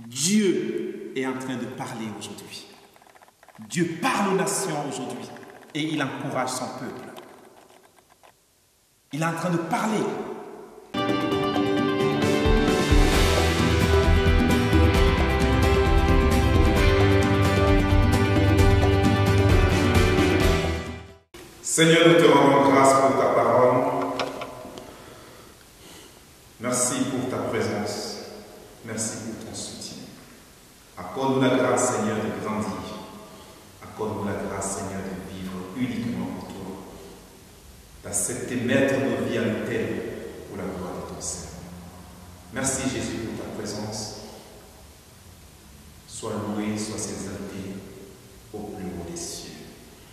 Dieu est en train de parler aujourd'hui. Dieu parle aux nations aujourd'hui et il encourage son peuple. Il est en train de parler. Seigneur, nous te rendons grâce pour ta parole. Merci pour ta présence. Merci pour ton soutien. Accorde-nous la grâce, Seigneur, de grandir. Accorde-nous la grâce, Seigneur, de vivre uniquement pour toi. D'accepter mettre nos vies à l'autel pour la gloire de ton Seigneur. Merci, Jésus, pour ta présence. Sois loué, sois exalté au plus haut des cieux.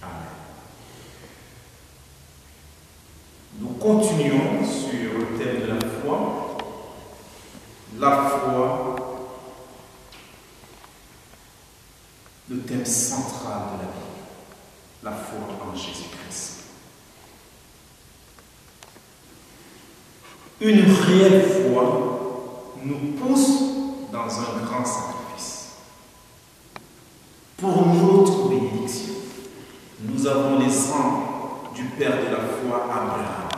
Amen. Nous continuons sur le thème de la foi. La foi, le thème central de la Bible. La foi en Jésus-Christ. Une réelle foi nous pousse dans un grand sacrifice. Pour notre bénédiction, nous avons l'exemple du père de la foi, Abraham.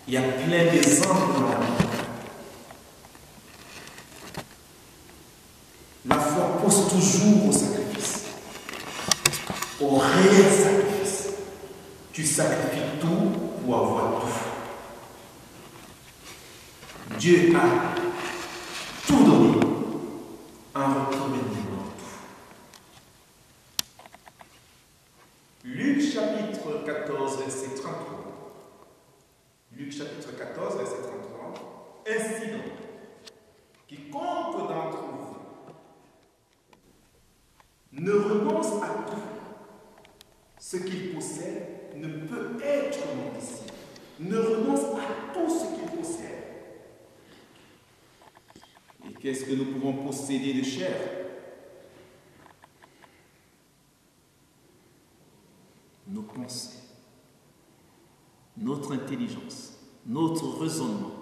Il y a plein d'exemples dans la Bible. La foi pousse toujours au sacrifice, au réel sacrifice. Tu sacrifies tout pour avoir tout. Dieu a tout donné en retour de tout. Luc chapitre 14, verset 33. Luc chapitre 14, verset 33. Ainsi donc, quiconque d'entre vous ne renonce à tout ce qu'il possède ne peut être mon disciple. Ne renonce à tout ce qu'il possède. Et qu'est-ce que nous pouvons posséder de chair? Nos pensées, notre intelligence, notre raisonnement,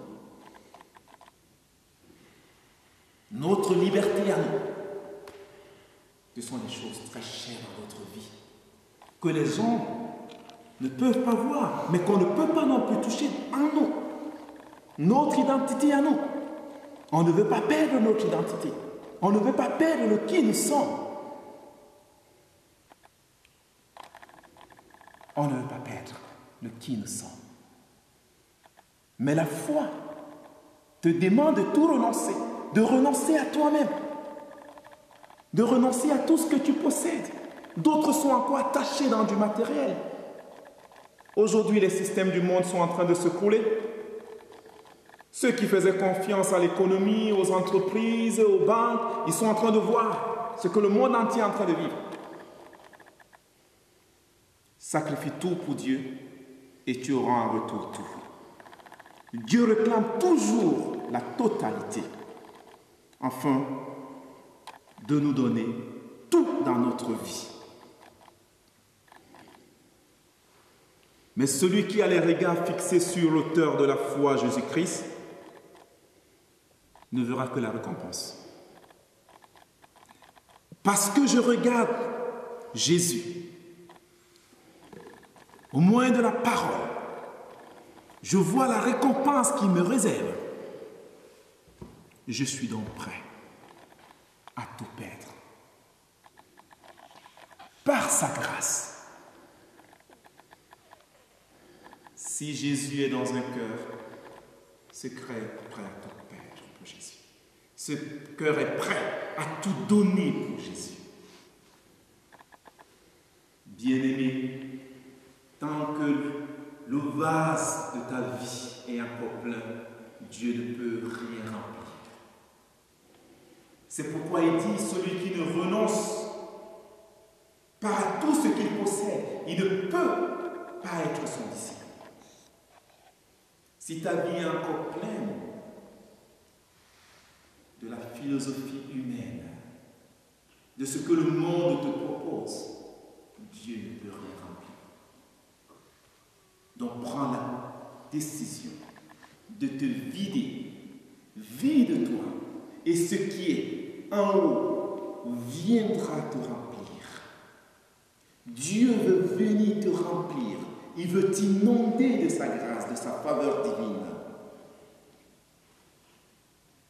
notre liberté à nous. Ce sont des choses très chères dans notre vie, que les gens ne peuvent pas voir, mais qu'on ne peut pas non plus toucher en nous. Notre identité à nous. On ne veut pas perdre notre identité. On ne veut pas perdre le qui nous sommes. On ne veut pas perdre le qui nous sommes. Mais la foi te demande de tout renoncer, de renoncer à toi-même, de renoncer à tout ce que tu possèdes. D'autres sont encore attachés dans du matériel. Aujourd'hui, les systèmes du monde sont en train de se couler. Ceux qui faisaient confiance à l'économie, aux entreprises, aux banques, ils sont en train de voir ce que le monde entier est en train de vivre. Sacrifie tout pour Dieu et tu auras en retour tout. Dieu réclame toujours la totalité, afin de nous donner tout dans notre vie. Mais celui qui a les regards fixés sur l'auteur de la foi, Jésus-Christ, ne verra que la récompense. Parce que je regarde Jésus, au moyen de la parole, je vois la récompense qu'il me réserve. Je suis donc prêt à tout perdre. Par sa grâce. Si Jésus est dans un cœur, ce cœur est prêt à tout perdre pour Jésus. Ce cœur est prêt à tout donner pour Jésus. Bien-aimé, tant que le vase de ta vie est encore plein, Dieu ne peut rien remplir. C'est pourquoi il dit, celui qui ne renonce pas à tout ce qu'il possède, il ne peut pas être son disciple. Si ta vie est encore pleine de la philosophie humaine, de ce que le monde te propose, Dieu ne peut rien remplir. Donc prends la décision de te vider, vide-toi et ce qui est en haut viendra te remplir. Dieu veut venir te remplir. Il veut t'inonder de sa grâce, de sa faveur divine.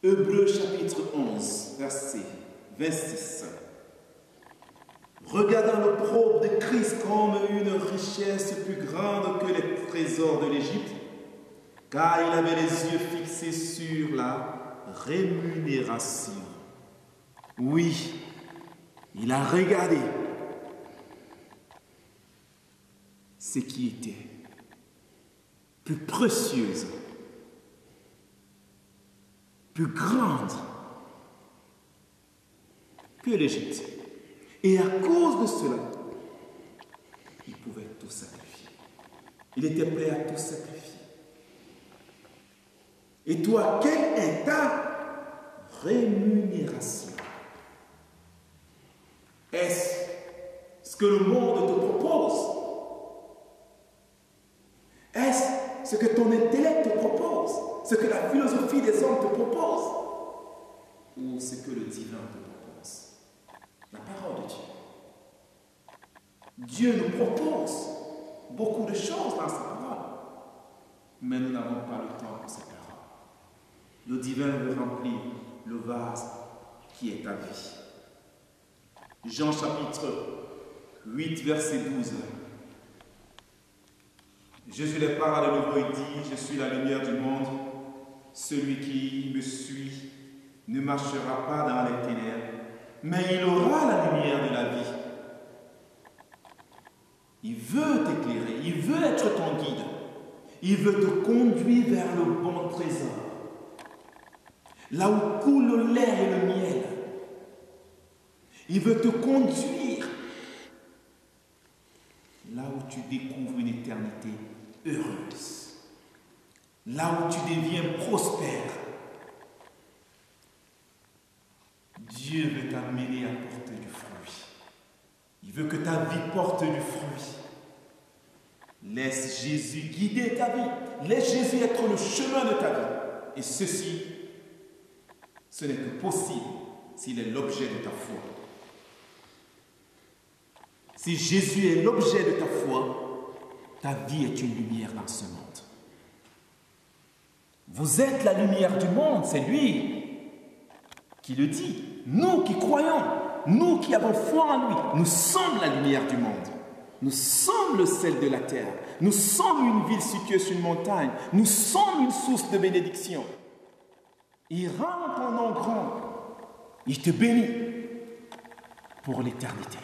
Hébreux chapitre 11, verset 26. Regardant l'opprobre de Christ comme une richesse plus grande que les trésors de l'Égypte, car il avait les yeux fixés sur la rémunération. Oui, il a regardé ce qui était plus précieuse, plus grande que l'Égypte. Et à cause de cela, il pouvait tout sacrifier. Il était prêt à tout sacrifier. Et toi, quelle est ta rémunération? Est-ce ce que le monde te propose? Est-ce ce que ton intellect te propose? Ce que la philosophie des hommes te propose? Ou ce que le divin te propose? La parole de Dieu. Dieu nous propose beaucoup de choses dans sa parole, mais nous n'avons pas le temps pour ces paroles. Le divin veut remplir le vase qui est ta vie. Jean chapitre 8, verset 12. Jésus les parle de nouveau et dit, je suis la lumière du monde. Celui qui me suit ne marchera pas dans les ténèbres, mais il aura la lumière de la vie. Il veut t'éclairer, il veut être ton guide. Il veut te conduire vers le bon trésor. Là où coule le lait et le miel. Il veut te conduire là où tu découvres une éternité heureuse. Là où tu deviens prospère. Dieu veut t'amener à porter du fruit. Il veut que ta vie porte du fruit. Laisse Jésus guider ta vie. Laisse Jésus être le chemin de ta vie. Et ceci, ce n'est que possible s'il est l'objet de ta foi. Si Jésus est l'objet de ta foi, ta vie est une lumière dans ce monde. Vous êtes la lumière du monde, c'est lui qui le dit. Nous qui croyons, nous qui avons foi en lui, nous sommes la lumière du monde. Nous sommes le sel de la terre. Nous sommes une ville située sur une montagne. Nous sommes une source de bénédiction. Il rend ton nom grand. Il te bénit pour l'éternité.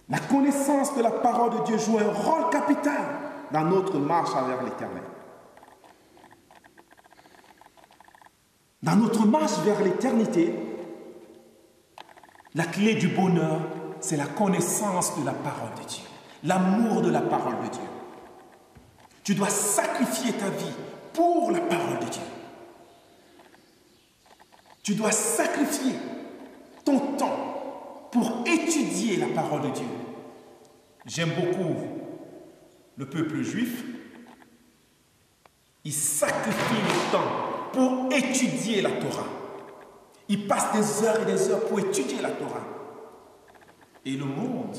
La connaissance de la parole de Dieu joue un rôle capital dans notre marche vers l'éternel. Dans notre marche vers l'éternité, la clé du bonheur, c'est la connaissance de la parole de Dieu, l'amour de la parole de Dieu. Tu dois sacrifier ta vie pour la parole de Dieu. Tu dois sacrifier ton temps pour étudier la parole de Dieu. J'aime beaucoup le peuple juif. Il sacrifie le temps pour étudier la Torah. Il passe des heures et des heures pour étudier la Torah. Et le monde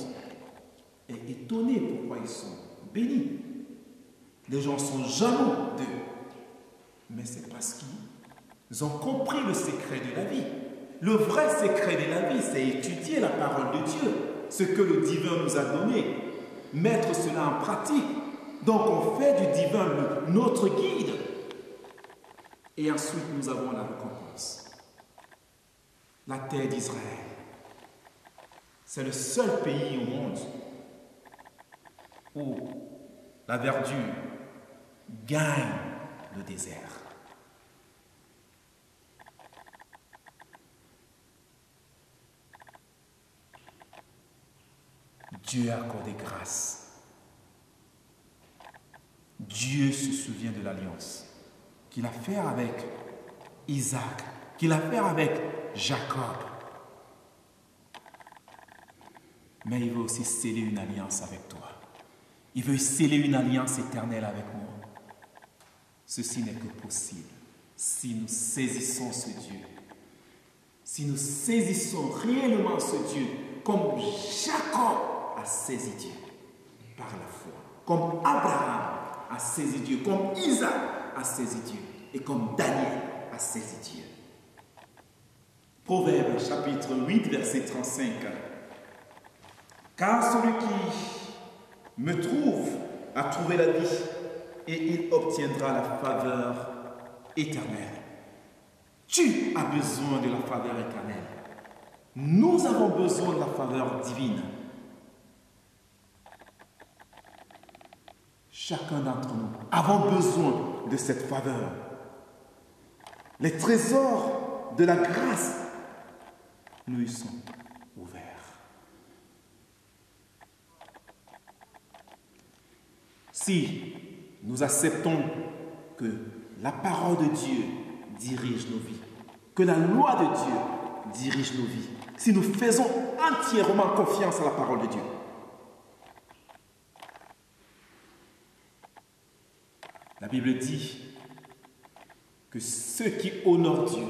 est étonné pourquoi ils sont bénis. Les gens sont jaloux d'eux. Mais c'est parce qu'ils ont compris le secret de la vie. Le vrai secret de la vie, c'est étudier la parole de Dieu, ce que le divin nous a donné, mettre cela en pratique. Donc on fait du divin notre guide. Et ensuite nous avons la récompense. La terre d'Israël. C'est le seul pays au monde où la verdure gagne le désert. Dieu a accordé grâce. Dieu se souvient de l'alliance qu'il a fait avec Isaac, qu'il a fait avec Jacob. Mais il veut aussi sceller une alliance avec toi. Il veut sceller une alliance éternelle avec moi. Ceci n'est que possible si nous saisissons ce Dieu, si nous saisissons réellement ce Dieu comme Jacob a saisi Dieu par la foi, comme Abraham a saisi Dieu, comme Isaac a saisi Dieu et comme Daniel a saisi Dieu. Proverbe chapitre 8 verset 35. Car celui qui me trouve a trouvé la vie et il obtiendra la faveur éternelle. Tu as besoin de la faveur éternelle. Nous avons besoin de la faveur divine. Chacun d'entre nous avons besoin de cette faveur. Les trésors de la grâce nous y sont ouverts. Si nous acceptons que la parole de Dieu dirige nos vies, que la loi de Dieu dirige nos vies, si nous faisons entièrement confiance à la parole de Dieu, la Bible dit que ceux qui honorent Dieu,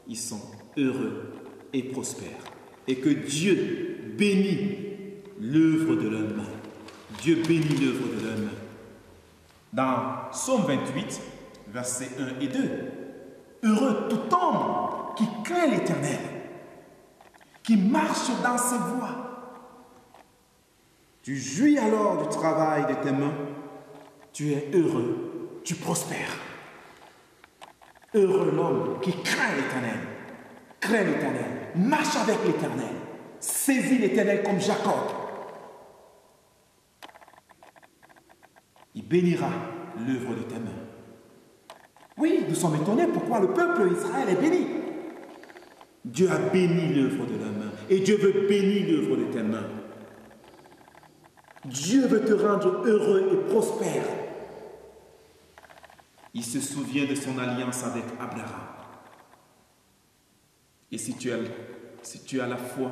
ils sont heureux et prospères, et que Dieu bénit l'œuvre de leurs mains. Dieu bénit l'œuvre de leurs mains. Dans Psaume 28, versets 1 et 2, heureux tout homme qui craint l'Éternel, qui marche dans ses voies. Tu jouis alors du travail de tes mains, tu es heureux, tu prospères. Heureux l'homme qui craint l'Éternel, marche avec l'Éternel, saisit l'Éternel comme Jacob. Il bénira l'œuvre de tes mains. Oui, nous sommes étonnés pourquoi le peuple d'Israël est béni. Dieu a béni l'œuvre de leurs mains et Dieu veut bénir l'œuvre de tes mains. Dieu veut te rendre heureux et prospère. Il se souvient de son alliance avec Abraham. Et si tu as la foi,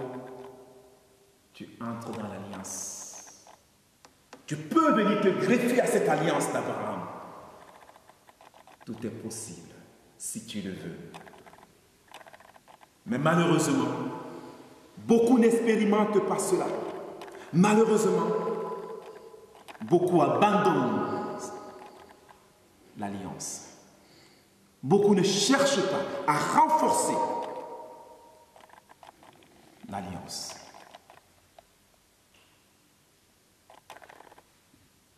tu entres dans l'alliance. Tu peux venir te greffer à cette alliance d'Abraham. Tout est possible si tu le veux. Mais malheureusement, beaucoup n'expérimentent pas cela. Malheureusement, beaucoup abandonnent l'alliance. Beaucoup ne cherchent pas à renforcer l'alliance.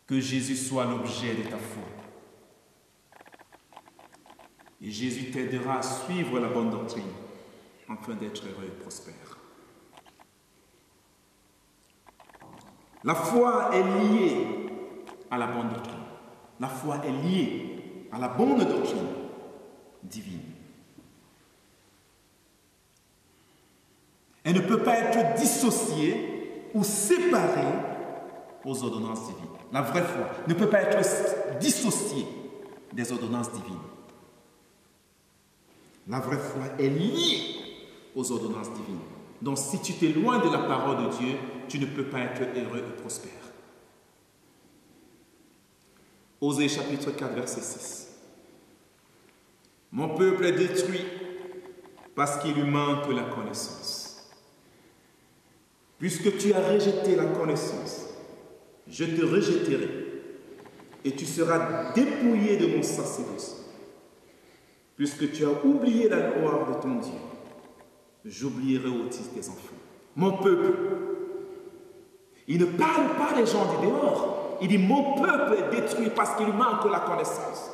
Que Jésus soit l'objet de ta foi. Et Jésus t'aidera à suivre la bonne doctrine afin d'être heureux et prospère. La foi est liée à la bonne doctrine. La foi est liée à la bonne doctrine divine. Elle ne peut pas être dissociée ou séparée aux ordonnances divines. La vraie foi ne peut pas être dissociée des ordonnances divines. La vraie foi est liée aux ordonnances divines. Donc si tu t'éloignes de la parole de Dieu, tu ne peux pas être heureux et prospère. Osée chapitre 4, verset 6. Mon peuple est détruit parce qu'il lui manque la connaissance. Puisque tu as rejeté la connaissance, je te rejetterai et tu seras dépouillé de mon sacerdoce. Puisque tu as oublié la gloire de ton Dieu, j'oublierai aussi tes enfants. Mon peuple, il ne parle pas des gens du dehors. Il dit, mon peuple est détruit parce qu'il manque la connaissance.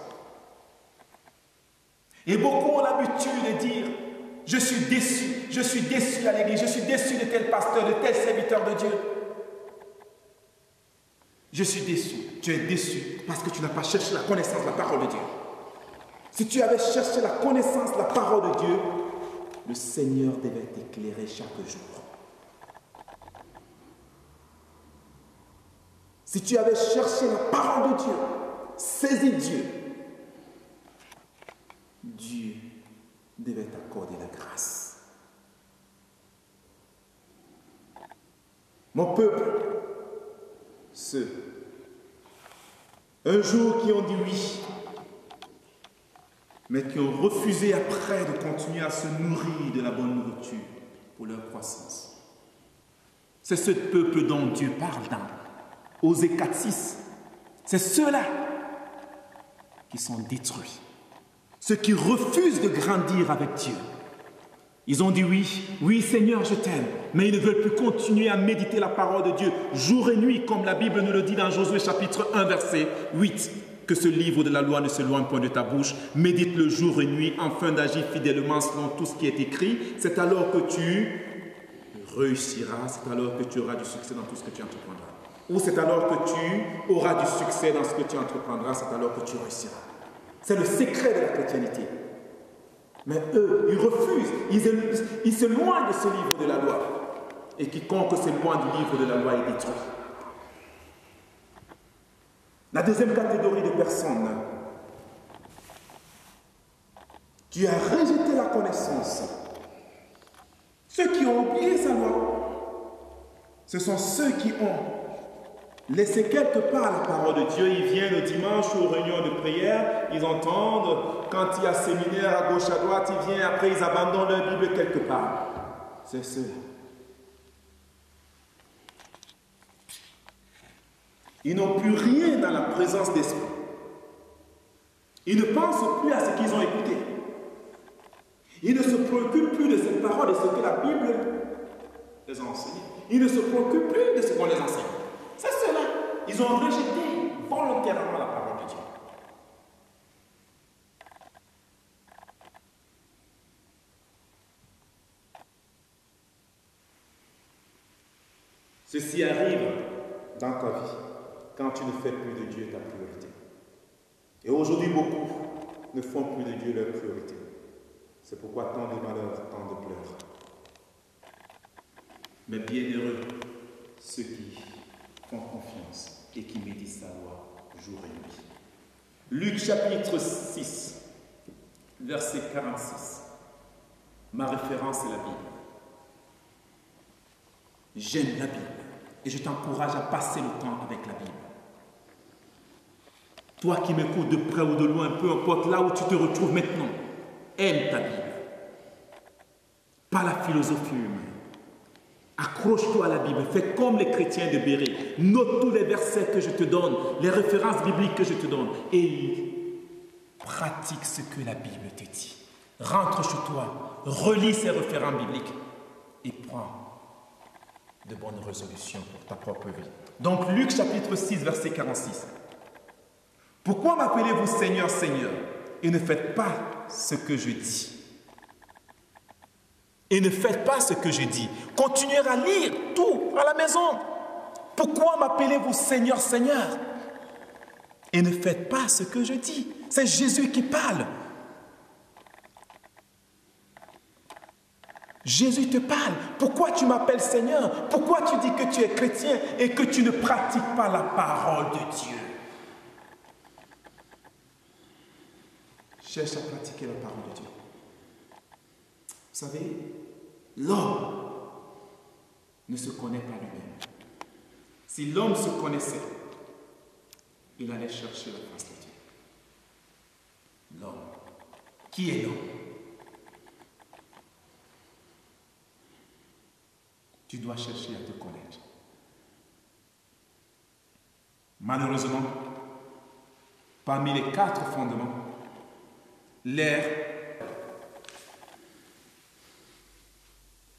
Et beaucoup ont l'habitude de dire, je suis déçu à l'église, je suis déçu de tel pasteur, de tel serviteur de Dieu. Je suis déçu. Tu es déçu parce que tu n'as pas cherché la connaissance de la parole de Dieu. Si tu avais cherché la connaissance de la parole de Dieu, le Seigneur devait t'éclairer chaque jour. Si tu avais cherché la parole de Dieu, saisi Dieu, Dieu devait t'accorder la grâce. Mon peuple, ceux, un jour qui ont dit oui mais qui ont refusé après de continuer à se nourrir de la bonne nourriture pour leur croissance. C'est ce peuple dont Dieu parle dans Osée 4:6. C'est ceux-là qui sont détruits. Ceux qui refusent de grandir avec Dieu. Ils ont dit oui Seigneur, je t'aime, mais ils ne veulent plus continuer à méditer la parole de Dieu jour et nuit, comme la Bible nous le dit dans Josué chapitre 1, verset 8. Que ce livre de la loi ne s'éloigne point de ta bouche, médite-le jour et nuit, afin d'agir fidèlement selon tout ce qui est écrit. C'est alors que tu réussiras, c'est alors que tu auras du succès dans tout ce que tu entreprendras. Ou c'est alors que tu auras du succès dans ce que tu entreprendras, c'est alors que tu réussiras. C'est le secret de la chrétienté. Mais eux, ils refusent, ils s'éloignent de ce livre de la loi. Et quiconque s'éloigne du livre de la loi est détruit. La deuxième catégorie de personnes, tu as rejeté la connaissance. Ceux qui ont oublié sa loi, ce sont ceux qui ont laissé quelque part la parole de Dieu. Ils viennent le dimanche aux réunions de prière, ils entendent, quand il y a séminaire à gauche, à droite, ils viennent, après ils abandonnent leur Bible quelque part. C'est ceux. Ils n'ont plus rien dans la présence d'esprit. Ils ne pensent plus à ce qu'ils ont écouté. Ils ne se préoccupent plus de ces paroles, de ce que la Bible les a enseigné. Ils ne se préoccupent plus de ce qu'on les enseigne. C'est cela. Ils ont rejeté volontairement la parole de Dieu. Ceci arrive dans ta vie quand tu ne fais plus de Dieu ta priorité. Et aujourd'hui, beaucoup ne font plus de Dieu leur priorité. C'est pourquoi tant de malheurs, tant de pleurs. Mais bienheureux ceux qui font confiance et qui méditent sa loi jour et nuit. Luc chapitre 6, verset 46. Ma référence est la Bible. J'aime la Bible et je t'encourage à passer le temps avec la Bible. Toi qui m'écoutes de près ou de loin, peu importe là où tu te retrouves maintenant, aime ta Bible. Pas la philosophie humaine. Accroche-toi à la Bible. Fais comme les chrétiens de Béret. Note tous les versets que je te donne, les références bibliques que je te donne. Et pratique ce que la Bible te dit. Rentre chez toi, relis ces références bibliques et prends de bonnes résolutions pour ta propre vie. Donc Luc chapitre 6, verset 46. Pourquoi m'appelez-vous Seigneur, Seigneur, et ne faites pas ce que je dis? Et ne faites pas ce que je dis. Continuez à lire tout à la maison. Pourquoi m'appelez-vous Seigneur, Seigneur, et ne faites pas ce que je dis? C'est Jésus qui parle. Jésus te parle. Pourquoi tu m'appelles Seigneur? Pourquoi tu dis que tu es chrétien et que tu ne pratiques pas la parole de Dieu? Cherche à pratiquer la parole de Dieu. Vous savez, l'homme ne se connaît pas lui-même. Si l'homme se connaissait, il allait chercher la face de Dieu. L'homme. Qui est l'homme? Tu dois chercher à te connaître. Malheureusement, parmi les 4 fondements, l'air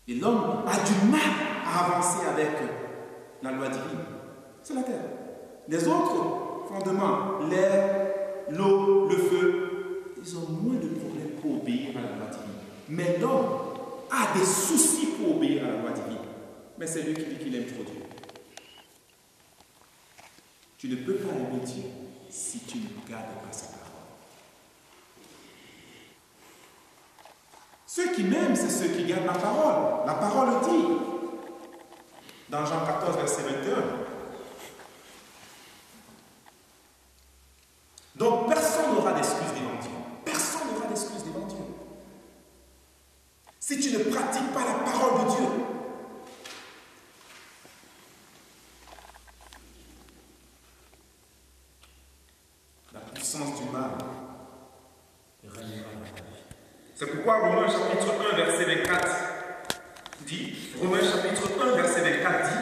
et l'homme a du mal à avancer avec la loi divine. C'est la terre. Les autres fondements, l'air, l'eau, le feu, ils ont moins de problèmes pour obéir à la loi divine. Mais l'homme a des soucis pour obéir à la loi divine. Mais c'est lui qui dit qu'il aime trop Dieu. Tu ne peux pas aimer Dieu si tu ne gardes pas sa parole. Ceux qui m'aiment, c'est ceux qui gardent ma parole. La parole dit, dans Jean 14, verset 21. Donc, personne n'aura d'excuse devant Dieu. Personne n'aura d'excuse devant Dieu. Si tu ne pratiques pas la parole de Dieu, la puissance du mal règne C'est pourquoi Romains chapitre 1, verset 24 dit, Romains chapitre 1, verset 24 dit,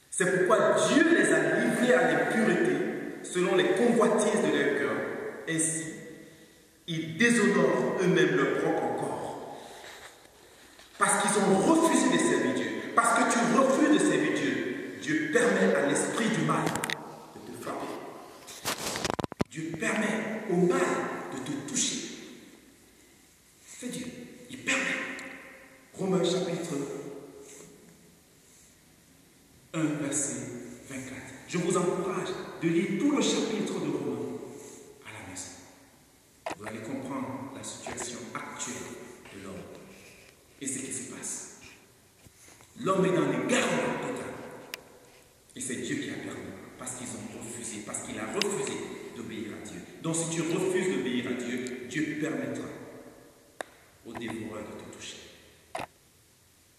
c'est pourquoi Dieu les a livrés à l'impureté selon les convoitises de leur cœur. Ainsi, ils déshonorent eux-mêmes leur propre corps. Parce qu'ils ont refusé de servir Dieu. Parce que tu refuses de servir Dieu, Dieu permet à l'esprit du mal de te frapper. Dieu permet au mal de te toucher. C'est Dieu. Il permet. Romains chapitre 1, verset 24. Je vous encourage de lire tout le chapitre de Romains à la maison. Vous allez comprendre la situation actuelle de l'homme et ce qui se passe. L'homme est dans l'égarement total. Et c'est Dieu qui a permis, parce qu'ils ont refusé, parce qu'il a refusé d'obéir à Dieu. Donc si tu refuses d'obéir à Dieu, Dieu permettra au dévoreur de te toucher.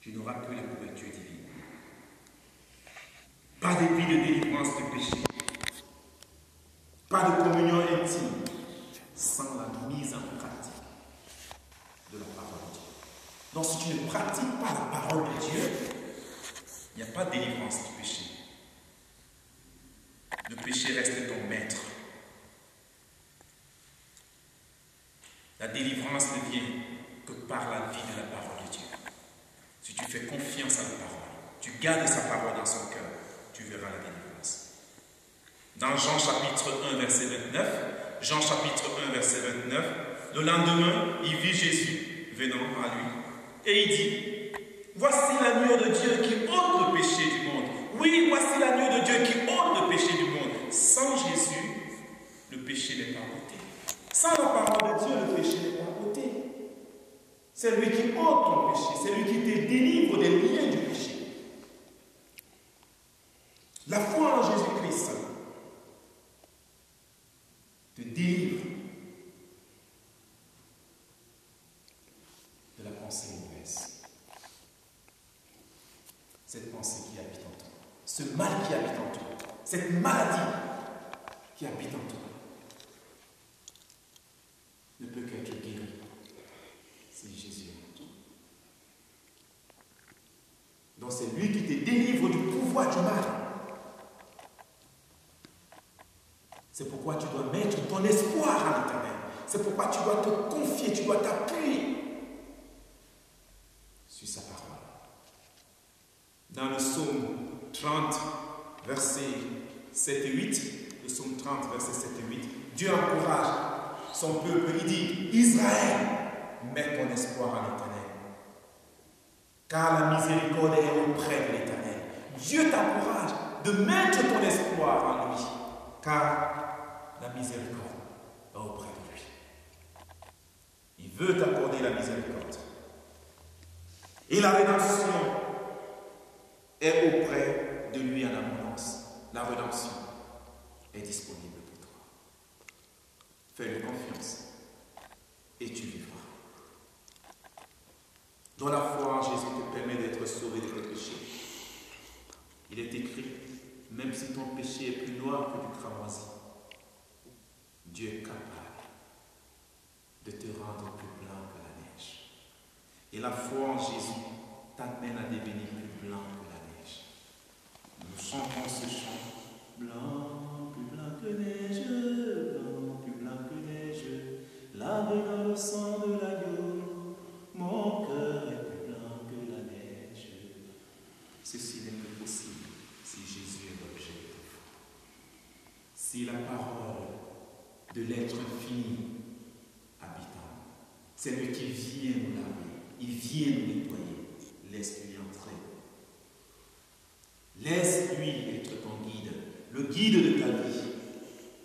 Tu n'auras plus la couverture divine. Pas de vie de délivrance du péché. Pas de communion intime sans la mise en pratique de la parole de Dieu. Donc si tu ne pratiques pas la parole de Dieu, il n'y a pas de délivrance du péché. Le péché reste ton maître. La délivrance ne vient que par la vie de la parole de Dieu. Si tu fais confiance à la parole, tu gardes sa parole dans son cœur, tu verras la délivrance. Dans Jean chapitre 1, verset 29, Jean chapitre 1, verset 29, le lendemain, il vit Jésus venant à lui. Et il dit, voici l'agneau de Dieu qui ôte le péché du monde. Oui, voici l'agneau de Dieu qui ôte le péché du monde. Sans Jésus, le péché n'est pas ôté. Sans la parole de Dieu, le péché n'est pas ôté. C'est lui qui ôte ton péché. C'est lui qui te délivre des liens du péché. La foi en Jésus-Christ te délivre de la pensée mauvaise. Cette pensée qui habite en toi, ce mal qui habite en toi, cette maladie qui habite en toi, ne peut qu'être guérie si Jésus est en toi. Donc c'est lui qui te délivre du pouvoir du mal. C'est pourquoi tu dois mettre ton espoir à l'Éternel. C'est pourquoi tu dois te confier, tu dois t'appuyer sur sa parole. Dans le psaume 30, versets 7 et 8, le psaume 30, versets 7 et 8, Dieu encourage son peuple. Il dit, Israël, mets ton espoir en l'Éternel, car la miséricorde est auprès de l'Éternel. Dieu t'encourage de mettre ton espoir en lui, car la miséricorde est auprès de lui. Il veut t'accorder la miséricorde. Et la rédemption est auprès de lui en abondance. La rédemption est disponible pour toi. Fais-lui confiance et tu vivras. Dans la foi en Jésus te permet d'être sauvé de tes péchés. Il est écrit, même si ton péché est plus noir que du cramoisi, Dieu est capable de te rendre plus blanc que la neige. Et la foi en Jésus t'amène à devenir plus blanc que la neige. Nous chantons ce chant. Blanc, plus blanc que neige, blanc, plus blanc que neige, lavé dans le sang de l'agneau, mon cœur est plus blanc que la neige. Ceci n'est que possible si Jésus est l'objet de ta foi. Si la parole de l'être infini habite en nous, c'est lui qui vient nous laver, il vient nous nettoyer. Laisse-lui entrer. Laisse-lui être ton guide, le guide de ta vie.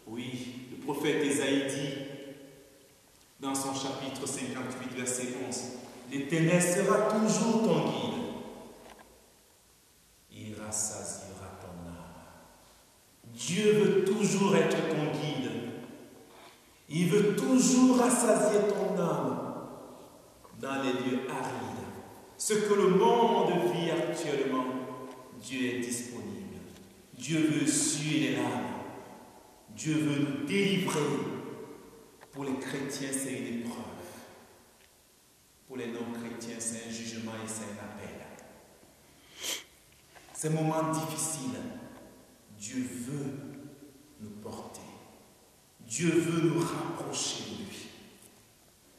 Oui, le prophète Ésaïe dit dans son chapitre 58, verset 11, l'Éternel sera toujours ton guide. Il rassasiera ton âme. Dieu veut toujours être ton guide. Il veut toujours rassasier ton âme dans les lieux arides. Ce que le monde vit actuellement, Dieu est disponible. Dieu veut suer les larmes. Dieu veut nous délivrer Pour les chrétiens, c'est une épreuve. Pour les non-chrétiens, c'est un jugement et c'est un appel. Ces moments difficiles, Dieu veut nous porter. Dieu veut nous rapprocher de lui.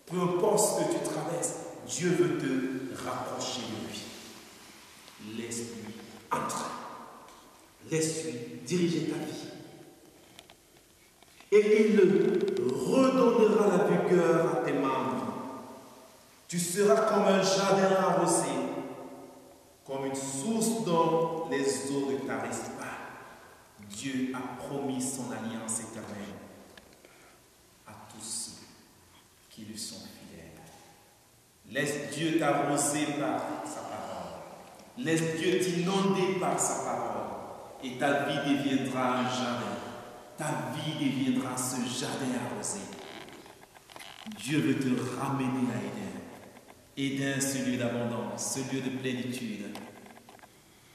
Peu importe ce que tu traverses, Dieu veut te rapprocher de lui. Laisse-lui entrer. Laisse-lui diriger ta vie. Et il redonnera la vigueur à tes membres. Tu seras comme un jardin arrosé, comme une source dont les eaux ne tarissent pas. Dieu a promis son alliance éternelle à tous ceux qui lui sont fidèles. Laisse Dieu t'arroser par sa parole. Laisse Dieu t'inonder par sa parole. Et ta vie deviendra un jardin. Ta vie deviendra ce jardin arrosé. Dieu veut te ramener à Éden. Éden, ce lieu d'abondance, ce lieu de plénitude,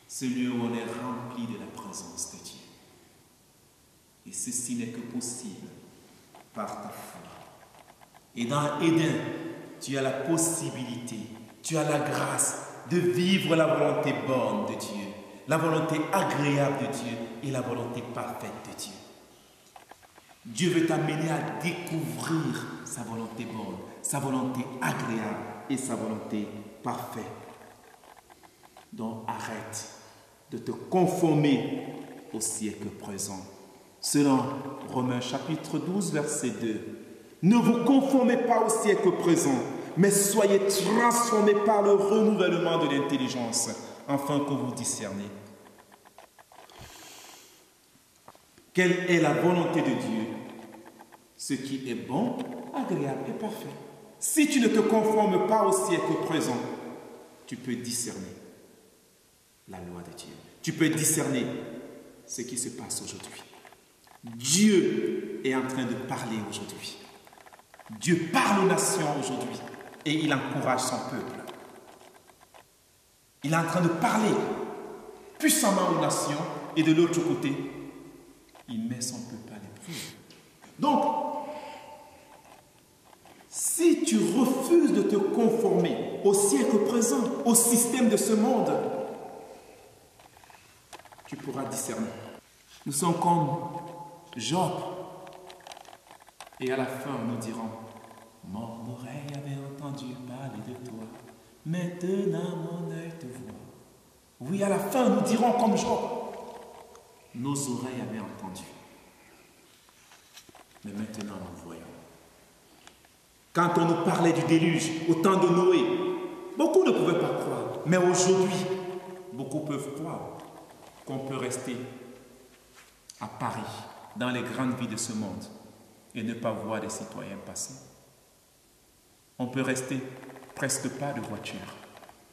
ce lieu où on est rempli de la présence de Dieu. Et ceci n'est que possible par ta foi. Et dans Éden, tu as la possibilité, tu as la grâce de vivre la volonté bonne de Dieu, la volonté agréable de Dieu et la volonté parfaite de Dieu. Dieu veut t'amener à découvrir sa volonté bonne, sa volonté agréable et sa volonté parfaite. Donc arrête de te conformer au siècle présent. Selon Romains chapitre 12, verset 2. Ne vous conformez pas au siècle présent, mais soyez transformés par le renouvellement de l'intelligence, afin que vous discerniez quelle est la volonté de Dieu, ce qui est bon, agréable et parfait. Si tu ne te conformes pas au siècle présent, tu peux discerner la loi de Dieu. Tu peux discerner ce qui se passe aujourd'hui. Dieu est en train de parler aujourd'hui. Dieu parle aux nations aujourd'hui et il encourage son peuple. Il est en train de parler puissamment aux nations et de l'autre côté, il met son peuple à l'épreuve. Donc, si tu refuses de te conformer au siècle présent, au système de ce monde, tu pourras discerner. Nous sommes comme Job. Et à la fin, nous dirons, mon oreille avait entendu parler de toi, maintenant mon œil te voit. Oui, à la fin, nous dirons comme Job, nos oreilles avaient entendu, mais maintenant nous voyons. Quand on nous parlait du déluge au temps de Noé, beaucoup ne pouvaient pas croire. Mais aujourd'hui, beaucoup peuvent croire qu'on peut rester à Paris, dans les grandes villes de ce monde, et ne pas voir des citoyens passer. On peut rester presque pas de voiture.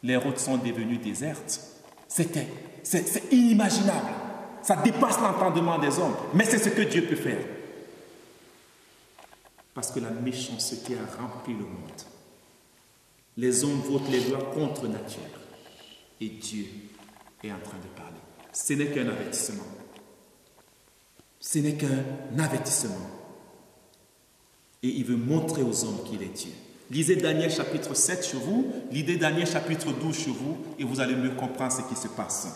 Les routes sont devenues désertes. C'est inimaginable. Ça dépasse l'entendement des hommes. Mais c'est ce que Dieu peut faire. Parce que la méchanceté a rempli le monde. Les hommes votent les lois contre nature. Et Dieu est en train de parler. Ce n'est qu'un avertissement. Ce n'est qu'un avertissement. Et il veut montrer aux hommes qu'il est Dieu. Lisez Daniel chapitre 7 chez vous, lisez Daniel chapitre 12 chez vous, et vous allez mieux comprendre ce qui se passe.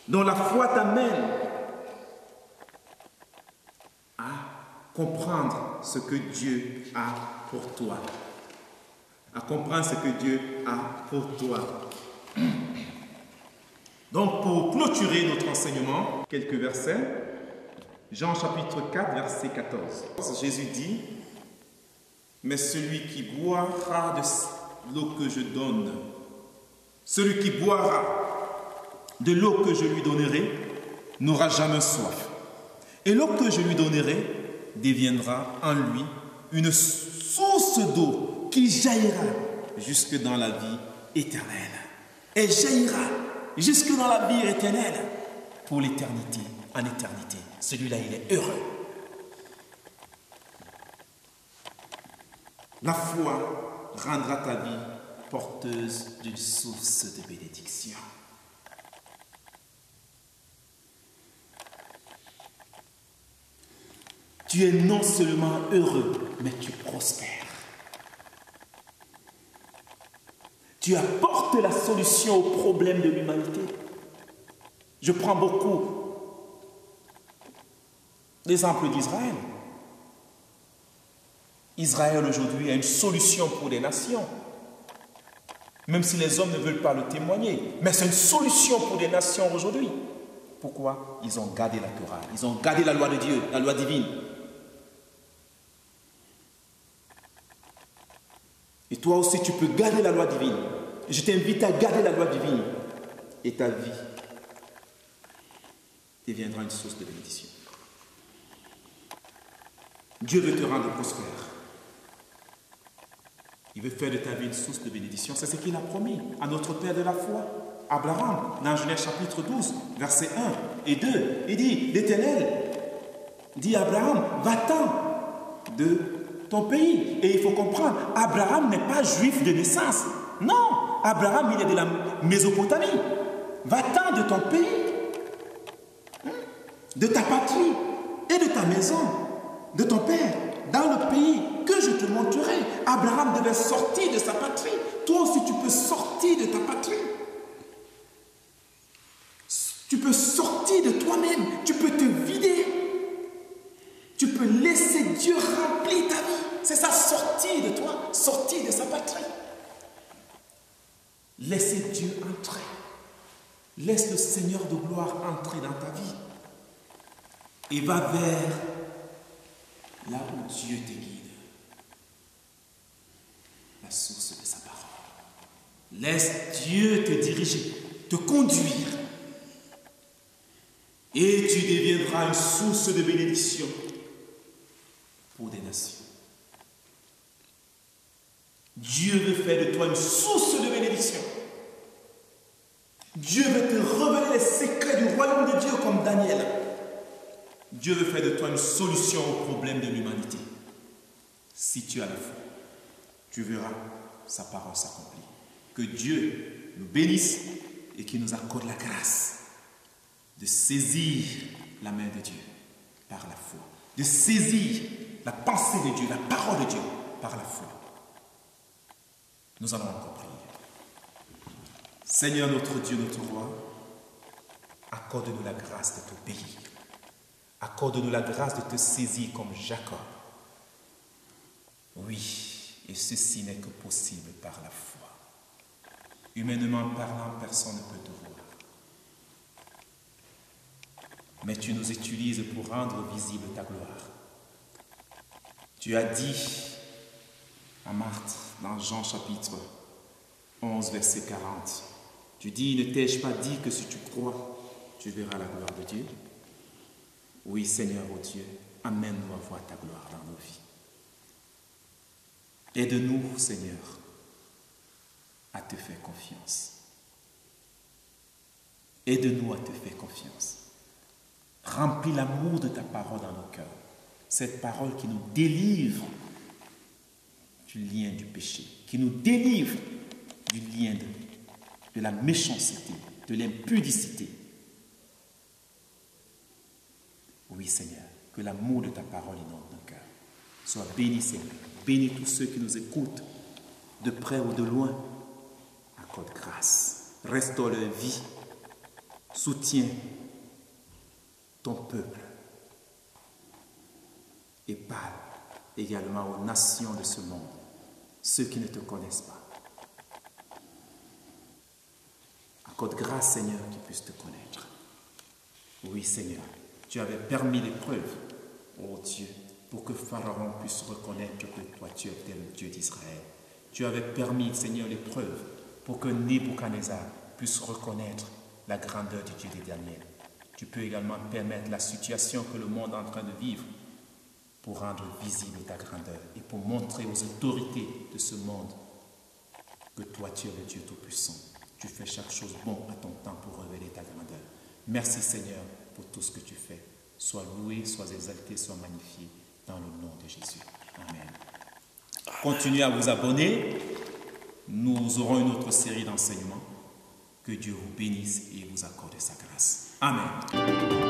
Donc la foi t'amène à comprendre ce que Dieu a pour toi. À comprendre ce que Dieu a pour toi. Donc pour clôturer notre enseignement, quelques versets. Jean chapitre 4, verset 14. Jésus dit, « Mais celui qui boira de l'eau que je donne, celui qui boira de l'eau que je lui donnerai, n'aura jamais soif. Et l'eau que je lui donnerai deviendra en lui une source d'eau qui jaillira jusque dans la vie éternelle. Elle jaillira jusque dans la vie éternelle pour l'éternité, en éternité. » Celui-là, il est heureux. La foi rendra ta vie porteuse d'une source de bénédiction. tu es non seulement heureux, mais tu prospères. Tu apportes la solution aux problèmes de l'humanité. Je prends beaucoup l'exemple d'Israël. Israël aujourd'hui a une solution pour les nations. Même si les hommes ne veulent pas le témoigner. Mais c'est une solution pour les nations aujourd'hui. Pourquoi? Ils ont gardé la Torah. Ils ont gardé la loi de Dieu, la loi divine. Et toi aussi, tu peux garder la loi divine. Et je t'invite à garder la loi divine. Et ta vie deviendra une source de bénédiction. Dieu veut te rendre prospère. Il veut faire de ta vie une source de bénédiction. C'est ce qu'il a promis à notre Père de la foi, Abraham, dans Genèse chapitre 12, versets 1 et 2. Il dit, l'Éternel dit à Abraham, va-t'en de ton pays. Et il faut comprendre, Abraham n'est pas juif de naissance. Non, Abraham, il est de la Mésopotamie. Va-t'en de ton pays, de ta patrie et de ta maison, de ton père, dans le pays que je te montrerai. Abraham devait sortir de sa patrie. Toi aussi, tu peux sortir de ta patrie. Tu peux sortir de toi-même. Tu peux te vider. Tu peux laisser Dieu remplir ta vie. C'est ça, sortir de toi, sortir de sa patrie. Laissez Dieu entrer. Laisse le Seigneur de gloire entrer dans ta vie. Et va vers là où Dieu te guide. La source de sa parole. Laisse Dieu te diriger, te conduire. Et tu deviendras une source de bénédiction pour des nations. Dieu veut faire de toi une source de bénédiction. Dieu veut te révéler les secrets du royaume de Dieu comme Daniel. Dieu veut faire de toi une solution aux problèmes de l'humanité. Si tu as la foi, tu verras sa parole s'accomplir. Que Dieu nous bénisse et qu'il nous accorde la grâce de saisir la main de Dieu par la foi. De saisir la pensée de Dieu, la parole de Dieu par la foi. Nous allons encore prier. Seigneur notre Dieu, notre roi, accorde-nous la grâce de t'obéir. Accorde-nous la grâce de te saisir comme Jacob. Oui, et ceci n'est que possible par la foi. Humainement parlant, personne ne peut te voir. Mais tu nous utilises pour rendre visible ta gloire. Tu as dit à Marthe, dans Jean chapitre 11, verset 40, tu dis, ne t'ai-je pas dit que si tu crois, tu verras la gloire de Dieu? Oui, Seigneur, oh Dieu, amène-nous à voir ta gloire dans nos vies. Aide-nous, Seigneur, à te faire confiance. Aide-nous à te faire confiance. Remplis l'amour de ta parole dans nos cœurs. Cette parole qui nous délivre du lien du péché, qui nous délivre du lien de la méchanceté, de l'impudicité. Oui, Seigneur, que l'amour de ta parole inonde nos cœurs. Sois béni, Seigneur. Bénis tous ceux qui nous écoutent, de près ou de loin. Accorde grâce. Restaure leur vie. Soutiens ton peuple. Et parle également aux nations de ce monde, ceux qui ne te connaissent pas. Accorde grâce, Seigneur, qu'ils puissent te connaître. Oui, Seigneur, tu avais permis l'épreuve, ô Dieu, pour que Pharaon puisse reconnaître que toi, tu étais le Dieu d'Israël. Tu avais permis, Seigneur, l'épreuve pour que Nebuchadnezzar puisse reconnaître la grandeur du Dieu de Daniel. Tu peux également permettre la situation que le monde est en train de vivre pour rendre visible ta grandeur et pour montrer aux autorités de ce monde que toi, tu es le Dieu Tout-Puissant. Tu fais chaque chose bon à ton temps pour révéler ta grandeur. Merci, Seigneur, pour tout ce que tu fais. Sois loué, sois exalté, sois magnifié dans le nom de Jésus. Amen. Continuez à vous abonner. Nous aurons une autre série d'enseignements. Que Dieu vous bénisse et vous accorde sa grâce. Amen.